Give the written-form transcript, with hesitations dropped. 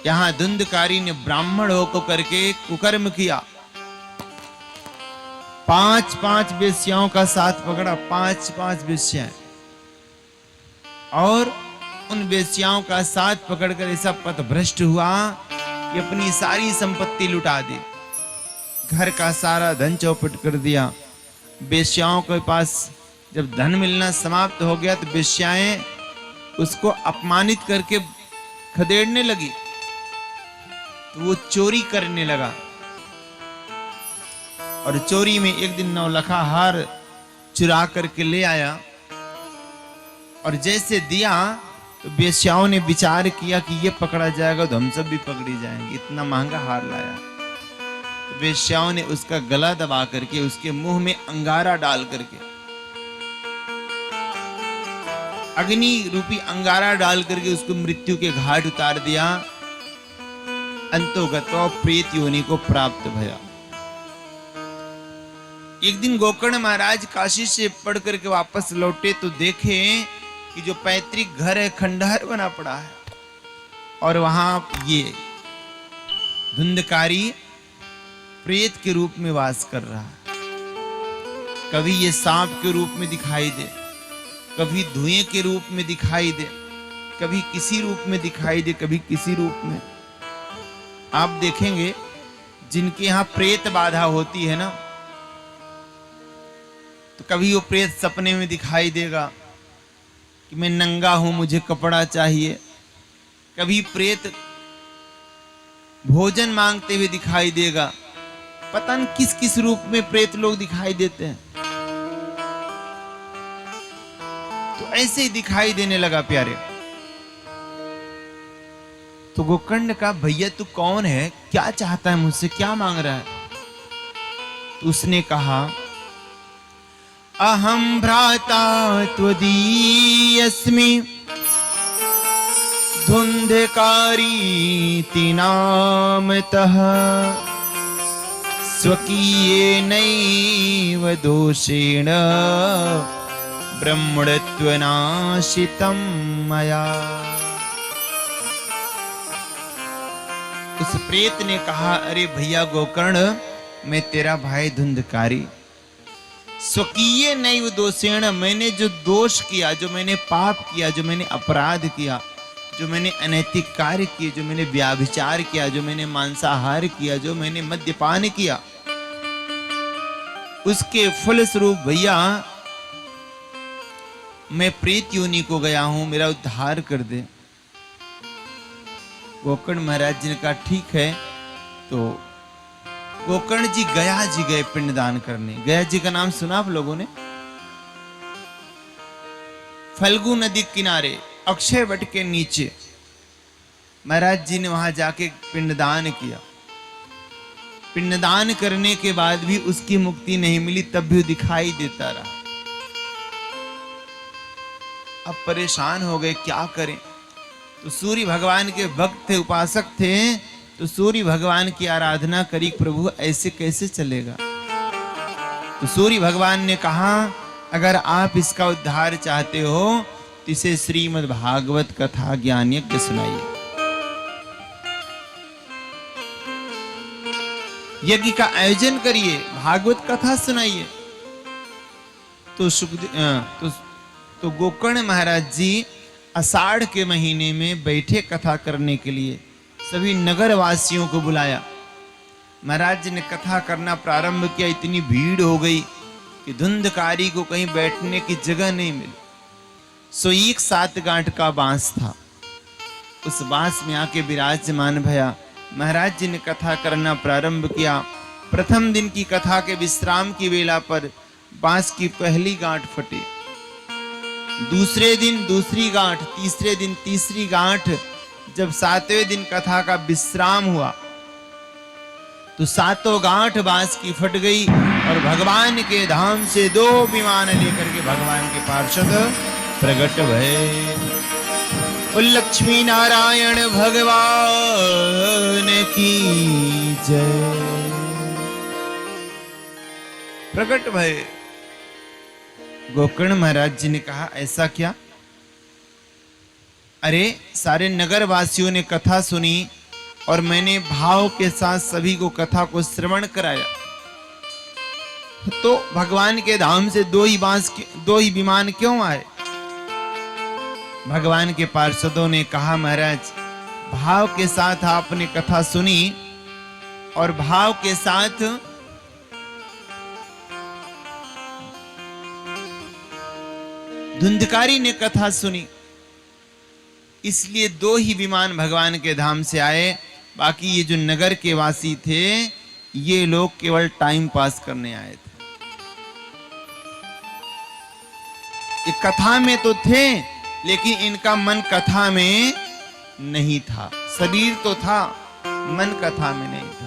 यहां धुंधकारी ने ब्राह्मण होकर करके कुकर्म किया। 5-5 वेश्याओं का साथ पकड़ा, 5-5 वेश्याएं, और उन वेश्याओं का साथ पकड़कर ऐसा पथभ्रष्ट हुआ कि अपनी सारी संपत्ति लुटा दी, घर का सारा धन चौपट कर दिया। वेश्याओं के पास जब धन मिलना समाप्त हो गया तो वेश्याएं उसको अपमानित करके खदेड़ने लगी, तो वो चोरी करने लगा। और चोरी में एक दिन नौलखा हार चुरा करके ले आया, और जैसे दिया तो वेश्याओं ने विचार किया कि ये पकड़ा जाएगा तो हम सब भी पकड़ी जाएंगे, इतना महंगा हार लाया। तो वेश्याओं ने उसका गला दबा करके उसके मुंह में अंगारा डाल करके, अग्नि रूपी अंगारा डाल करके उसको मृत्यु के घाट उतार दिया। अंतोगतो प्रेत योनि को प्राप्त भया। एक दिन गोकर्ण महाराज काशी से पढ़ करके वापस लौटे तो देखे कि जो पैतृक घर है खंडहर बना पड़ा है, और वहां ये धुंधकारी प्रेत के रूप में वास कर रहा है। कभी ये सांप के रूप में दिखाई दे, कभी धुएं के रूप में दिखाई दे, कभी किसी रूप में दिखाई दे, कभी किसी रूप में। आप देखेंगे जिनके यहां प्रेत बाधा होती है ना, तो कभी वो प्रेत सपने में दिखाई देगा कि मैं नंगा हूं, मुझे कपड़ा चाहिए। कभी प्रेत भोजन मांगते हुए दिखाई देगा। पता नहीं किस किस रूप में प्रेत लोग दिखाई देते हैं। तो ऐसे ही दिखाई देने लगा प्यारे। तो गोकर्ण का भैया तू कौन है, क्या चाहता है मुझसे, क्या मांग रहा है? तो उसने कहा अहम भ्राता त्वदीयस्मि धुंधकारीति नामतः स्वकीयेनैव दोषेण ब्रह्मणत्वनाशितं मया। उस प्रेत ने कहा अरे भैया गोकर्ण, मैं तेरा भाई धुंधकारी, स्वकीय नैव दोषेण, मैंने जो दोष किया, जो मैंने पाप किया, जो मैंने अपराध किया, जो मैंने अनैतिक कार्य किए, जो मैंने व्याभिचार किया, जो मैंने मांसाहार किया, जो मैंने मद्यपान किया, उसके फलस्वरूप भैया मैं प्रेत योनि को गया हूं, मेरा उद्धार कर दे। गोकर्ण महाराज जी ने कहा ठीक है। तो गोकर्ण जी गया जी गए पिंडदान करने। गया जी का नाम सुना आप लोगों ने? फल्गु नदी किनारे अक्षय वट के नीचे महाराज जी ने वहां जाके पिंडदान किया। पिंडदान करने के बाद भी उसकी मुक्ति नहीं मिली, तब भी दिखाई देता रहा। अब परेशान हो गए, क्या करें? तो सूर्य भगवान के भक्त थे, उपासक थे, तो सूर्य भगवान की आराधना करी। प्रभु ऐसे कैसे चलेगा? तो सूर्य भगवान ने कहा अगर आप इसका उद्धार चाहते हो तो इसे श्रीमद् भागवत कथा ज्ञान यज्ञ सुनाइए, यज्ञ का आयोजन करिए, भागवत कथा सुनाइए। तो गोकर्ण महाराज जी आषाढ़ के महीने में बैठे कथा करने के लिए सभी नगर वासियों को बुलाया। महाराज जी ने कथा करना प्रारंभ किया। इतनी भीड़ हो गई कि धुंधकारी को कहीं बैठने की जगह नहीं मिली। सो एक 7 गांठ का बांस था, उस बांस में आके विराजमान भया। महाराज जी ने कथा करना प्रारंभ किया। प्रथम दिन की कथा के विश्राम की वेला पर बांस की पहली गांठ फटी, दूसरे दिन दूसरी गांठ, तीसरे दिन तीसरी गांठ। जब 7वें दिन कथा का विश्राम हुआ तो 7 गांठ बांस की फट गई और भगवान के धाम से 2 विमान लेकर के भगवान के पार्षद प्रकट भये। लक्ष्मी नारायण भगवान की जय। प्रकट भये। गोकर्ण महाराज जी ने कहा ऐसा क्या? अरे सारे नगर वासियों ने कथा सुनी, और मैंने भाव के साथ सभी को कथा को श्रवण कराया। तो भगवान के धाम से दो ही विमान क्यों आए? भगवान के पार्षदों ने कहा, महाराज भाव के साथ आपने कथा सुनी और भाव के साथ धुंधकारी ने कथा सुनी, इसलिए दो ही विमान भगवान के धाम से आए। बाकी ये जो नगर के वासी थे, ये लोग केवल टाइम पास करने आए थे। ये कथा में तो थे, लेकिन इनका मन कथा में नहीं था। शरीर तो था, मन कथा में नहीं।